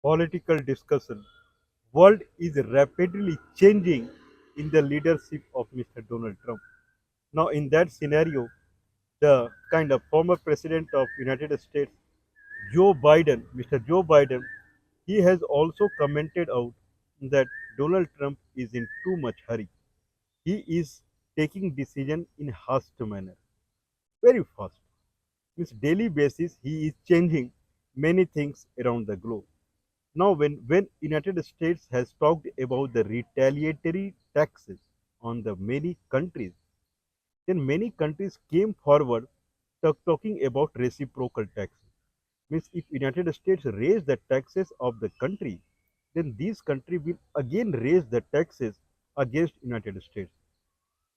political discussion, world is rapidly changing in the leadership of Mr. Donald Trump. Now, in that scenario, the kind of former president of United States, Joe Biden, Mr. Joe Biden, he has also commented out that Donald Trump is in too much hurry. He is taking decision in hasty manner, very fast. Means daily basis, he is changing many things around the globe. Now, when United States has talked about the retaliatory taxes on the many countries, then many countries came forward talking about reciprocal taxes. Means if United States raise the taxes of the country, then these country will again raise the taxes against United States.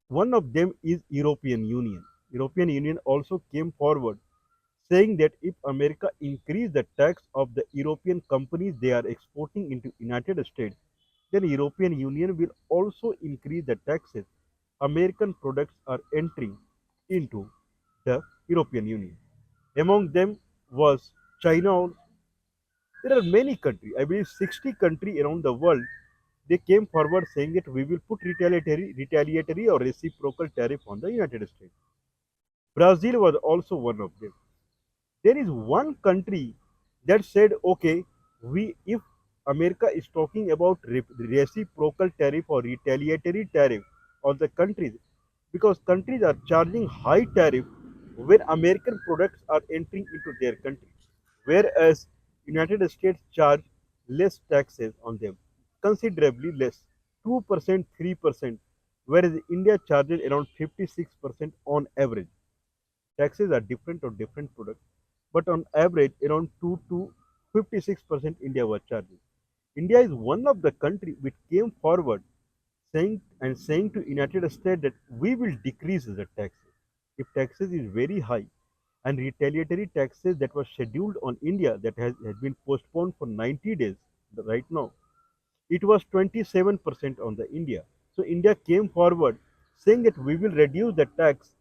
One of them is European Union. European Union also came forward saying that if America increase the tax of the European companies they are exporting into United States, then European Union will also increase the taxes American products are entering into the European Union. Among them was China. There are many countries, I believe 60 countries around the world, they came forward saying that we will put retaliatory or reciprocal tariff on the United States. Brazil was also one of them. There is one country that said, okay, we if America is talking about reciprocal tariff or retaliatory tariff on the countries, because countries are charging high tariff when American products are entering into their country, whereas United States charge less taxes on them, considerably less, 2%, 3%, whereas India charges around 56% on average. Taxes are different on different products, but on average, around 2 to 56% India was charging. India is one of the country which came forward saying to United States that we will decrease the taxes. If taxes is very high and retaliatory taxes that was scheduled on India that has been postponed for 90 days right now, it was 27% on the India. So India came forward saying that we will reduce the tax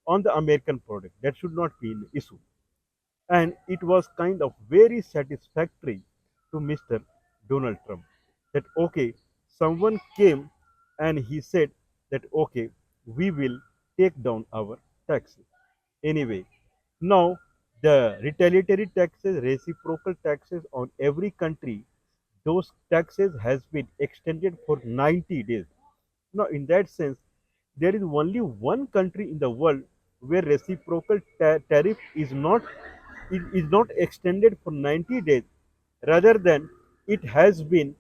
on the American product. That should not be an issue. And it was kind of very satisfactory to Mr. Donald Trump that okay, someone came and he said that okay, we will take down our taxes. Anyway, now the retaliatory taxes, reciprocal taxes on every country, those taxes has been extended for 90 days. Now, in that sense, there is only one country in the world where reciprocal tariff is not extended for 90 days. Rather than it has been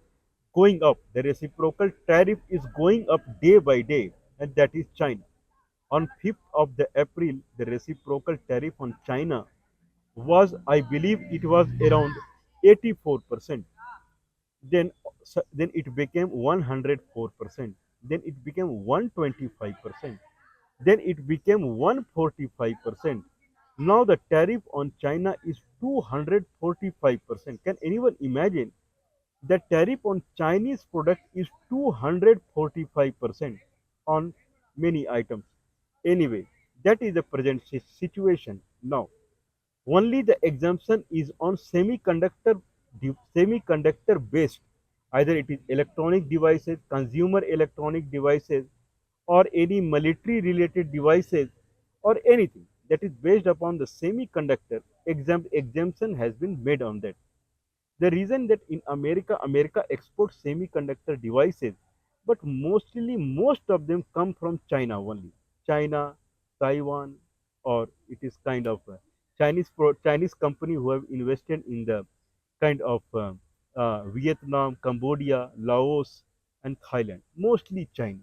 going up. The reciprocal tariff is going up day by day, and that is China. On 5th of the April, the reciprocal tariff on China was, I believe, it was around 84%. Then, then it became 104%. Then it became 125%. Then it became 145%. Now the tariff on China is 245%. Can anyone imagine? The tariff on Chinese product is 245% on many items. Anyway, that is the present situation now. Only the exemption is on semiconductor based. Either it is electronic devices, consumer electronic devices, or any military related devices, or anything that is based upon the semiconductor exemption has been made on that. The reason that in America exports semiconductor devices, but mostly most of them come from China only. China, Taiwan, or it is kind of Chinese company who have invested in the kind of Vietnam, Cambodia, Laos, and Thailand. Mostly China.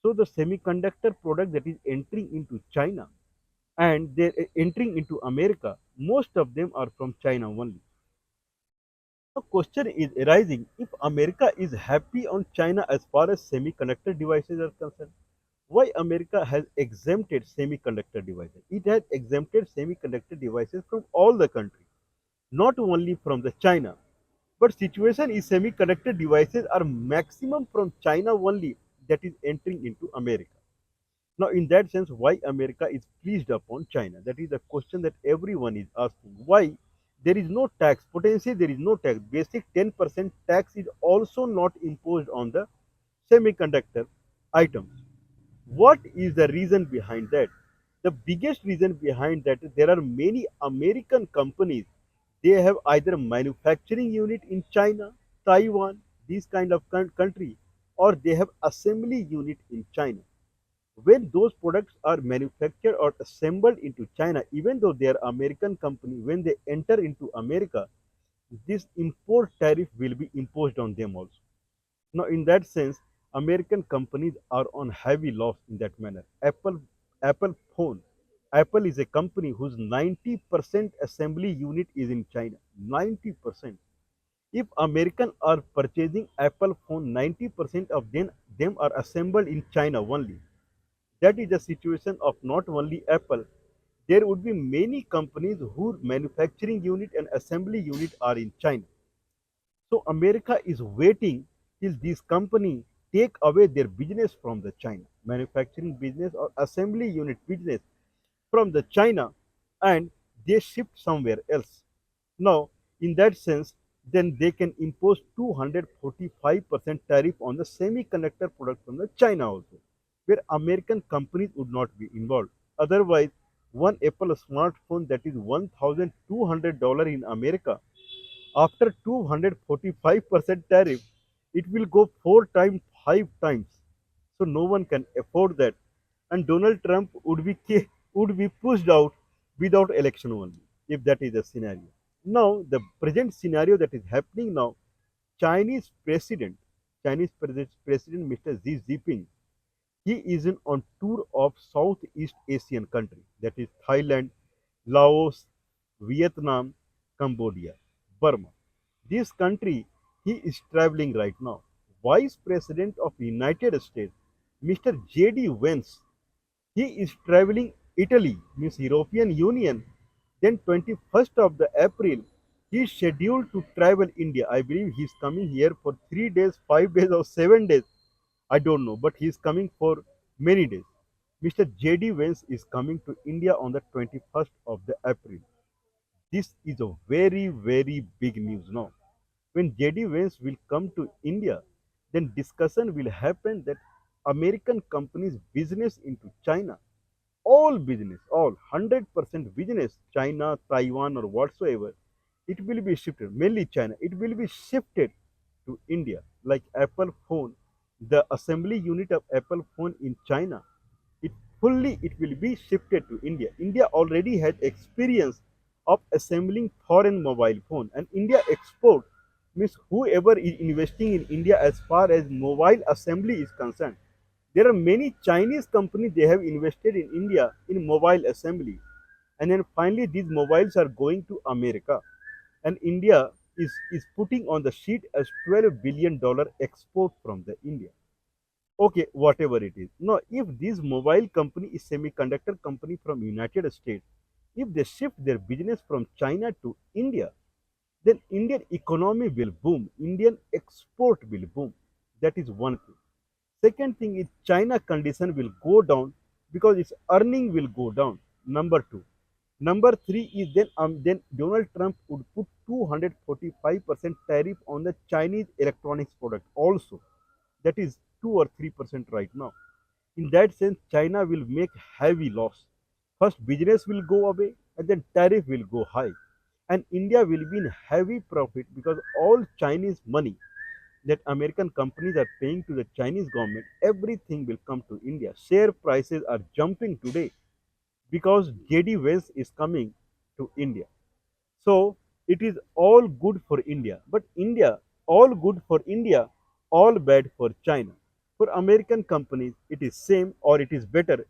So the semiconductor product that is entering into China and they're entering into America, most of them are from China only. The question is arising if America is happy on China as far as semiconductor devices are concerned. Why America has exempted semiconductor devices? It has exempted semiconductor devices from all the countries, not only from the China. But situation is semiconductor devices are maximum from China only that is entering into America. Now, in that sense, why America is pleased upon China? That is the question that everyone is asking. Why There is no tax. Potentially, there is no tax. Basic 10% tax is also not imposed on the semiconductor items. What is the reason behind that? The biggest reason behind that, there are many American companies. They have either manufacturing unit in China, Taiwan, these kind of country, or they have assembly unit in China. When those products are manufactured or assembled into China, even though they are American company, when they enter into America, this import tariff will be imposed on them also. Now, in that sense, American companies are on heavy loss in that manner. Apple phone. Apple is a company whose 90% assembly unit is in China. 90%. If Americans are purchasing Apple phone, 90% of them are assembled in China only. That is the situation of not only Apple. There would be many companies whose manufacturing unit and assembly unit are in China. So America is waiting till these companies take away their business from the China, manufacturing business or assembly unit business from the China, and they shift somewhere else. Now, in that sense, then they can impose 245% tariff on the semiconductor product from the China also, where American companies would not be involved. Otherwise, one Apple smartphone that is $1,200 in America, after 245% tariff, it will go four times, five times. So no one can afford that. And Donald Trump would be pushed out without election only, if that is the scenario. Now, the present scenario that is happening now, Chinese president, Chinese President Mr. Xi Jinping, he is on tour of Southeast Asian country, that is Thailand, Laos, Vietnam, Cambodia, Burma. This country he is traveling right now. Vice President of United States, Mr. JD Vance, he is traveling Italy, means European Union. Then 21st of the April, he is scheduled to travel India. I believe he is coming here for 3 days, 5 days, or 7 days. I don't know, but he is coming for many days. Mr. JD Vance is coming to India on the 21st of the April. This is a very, very big news now. When JD Vance will come to India, then discussion will happen that American companies' business into China, all business, all 100% business, China, Taiwan, or whatsoever, it will be shifted, mainly China, it will be shifted to India. Like Apple phone, the assembly unit of Apple phone in China, it will be shifted to India. India already has experience of assembling foreign mobile phone, and India export means whoever is investing in India as far as mobile assembly is concerned. There are many Chinese companies they have invested in India in mobile assembly, and then finally these mobiles are going to America, and India is putting on the sheet as $12 billion export from the India. Okay, whatever it is. Now, if this mobile company is semiconductor company from United States, if they shift their business from China to India, then Indian economy will boom. Indian export will boom. That is one thing. Second thing is China condition will go down because its earning will go down. Number two. Number three is then Donald Trump would put 245% tariff on the Chinese electronics product also. That is 2 or 3% right now. In that sense, China will make heavy loss. First, business will go away, and then tariff will go high, and India will be in heavy profit because all Chinese money that American companies are paying to the Chinese government, everything will come to India. Share prices are jumping today because JD Vance is coming to India. So it is all good for India. But India, all good for India, all bad for China. For American companies, it is same or it is better.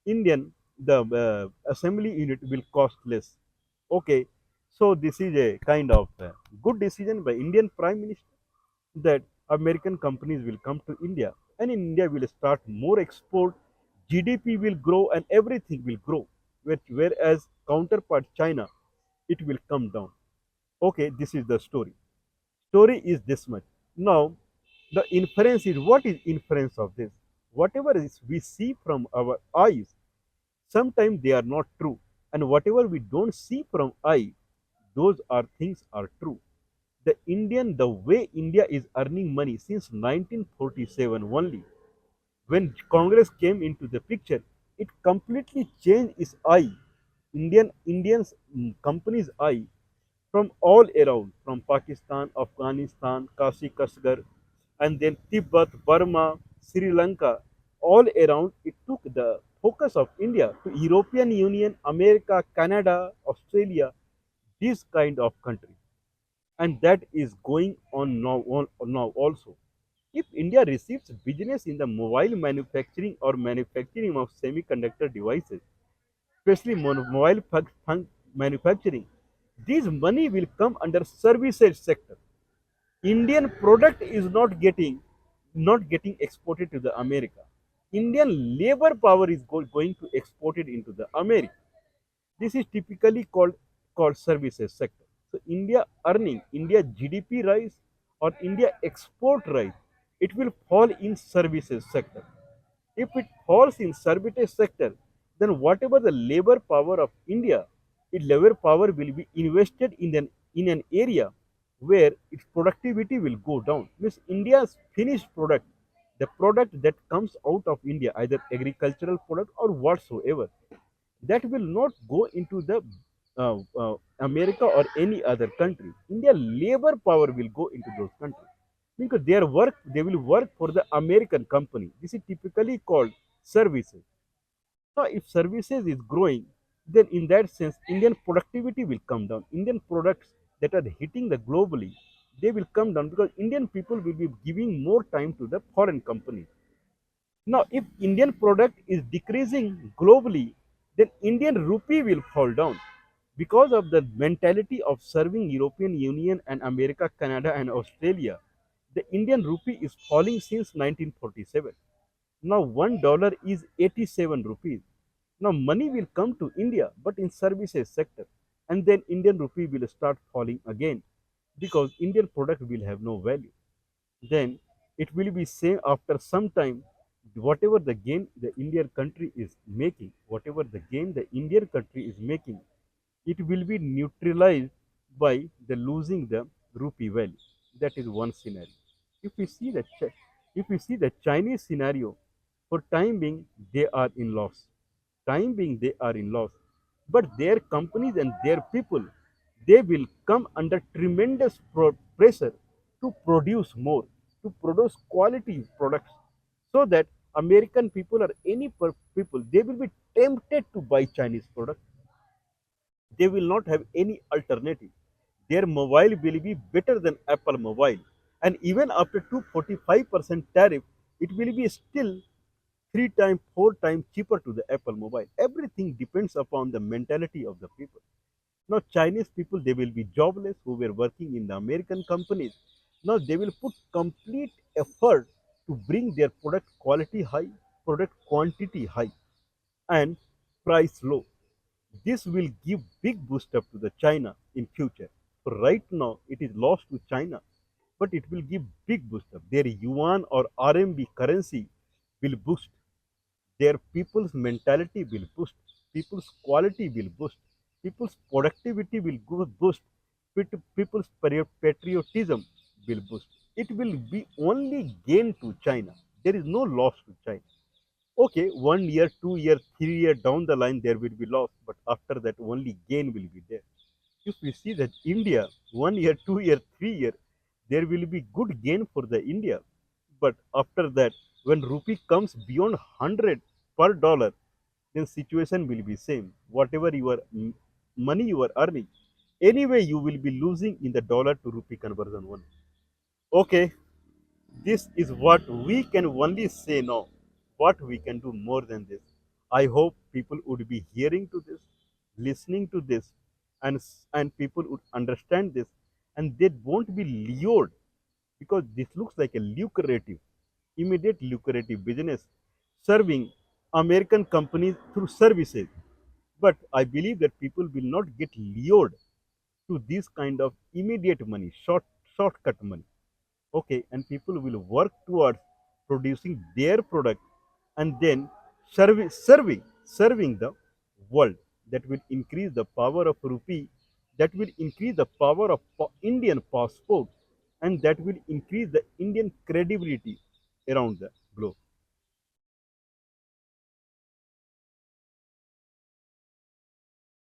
Indian, the assembly unit will cost less. Okay, so this is a kind of good decision by Indian Prime Minister that American companies will come to India, and in India will start more export, GDP will grow and everything will grow. Whereas counterpart China, it will come down. Okay, this is the story. Story is this much. Now, the inference is, what is inference of this? Whatever is we see from our eyes, sometimes they are not true. And whatever we don't see from eye, those are things are true. The way India is earning money since 1947 only, when Congress came into the picture, it completely changed its eye, Indians companies' eye from all around, from Pakistan, Afghanistan, Kashi Kashgar, and then Tibet, Burma, Sri Lanka, all around. It took the focus of India to European Union, America, Canada, Australia, these kind of countries, and that is going on now also. If India receives business in the mobile manufacturing or manufacturing of semiconductor devices, especially mobile manufacturing, this money will come under services sector. Indian product is not getting exported to the America. Indian labor power is going to export it into the America. This is typically called services sector. So India GDP rise or India export rise, it will fall in services sector. If it falls in services sector, then whatever the labor power of India, its labor power will be invested in an area where its productivity will go down. Means India's finished product, the product that comes out of India, either agricultural product or whatsoever, that will not go into the America or any other country. India labor power will go into those countries because they will work for the American company. This is typically called services. Now, if services is growing, then in that sense, Indian productivity will come down. Indian products that are hitting the globally, they will come down because Indian people will be giving more time to the foreign companies. Now, if Indian product is decreasing globally, then Indian rupee will fall down because of the mentality of serving European Union and America, Canada, and Australia. The Indian rupee is falling since 1947. Now $1 is 87 rupees. Now money will come to India, but in services sector, and then Indian rupee will start falling again because Indian product will have no value. Then it will be same after some time. Whatever the gain the Indian country is making, whatever the gain the Indian country is making, it will be neutralized by the losing the rupee value. That is one scenario. If we see the if we see the Chinese scenario, for time being they are in loss. Time being they are in loss, but their companies and their people, they will come under tremendous pressure to produce more, to produce quality products, so that American people or any people, they will be tempted to buy Chinese products. They will not have any alternative. Their mobile will be better than Apple mobile. And even after 245% tariff, it will be still three times, four times cheaper to the Apple mobile. Everything depends upon the mentality of the people. Now, Chinese people, they will be jobless who were working in the American companies. Now, they will put complete effort to bring their product quality high, product quantity high, and price low. This will give big boost up to the China in future. So right now it is lost to China, but it will give big boost up. Their yuan or RMB currency will boost. Their people's mentality will boost. People's quality will boost. People's productivity will boost. People's patriotism will boost. It will be only gain to China. There is no loss to China. Okay, 1 year, 2 year, 3 year down the line, there will be loss, but after that, only gain will be there. If we see that India, 1 year, 2 year, 3 year, there will be good gain for the India. But after that, when rupee comes beyond 100 per dollar, then situation will be same. Whatever your money you are earning, anyway, you will be losing in the dollar to rupee conversion one. Okay, this is what we can only say now. What we can do more than this. I hope people would be hearing to this, listening to this, and people would understand this, and they won't be lured because this looks like a lucrative, immediate lucrative business serving American companies through services. But I believe that people will not get lured to this kind of immediate money, shortcut money. Okay, and people will work towards producing their product and then serving the world. That will increase the power of rupee that will increase the power of Indian passport, and that will increase the Indian credibility around the globe.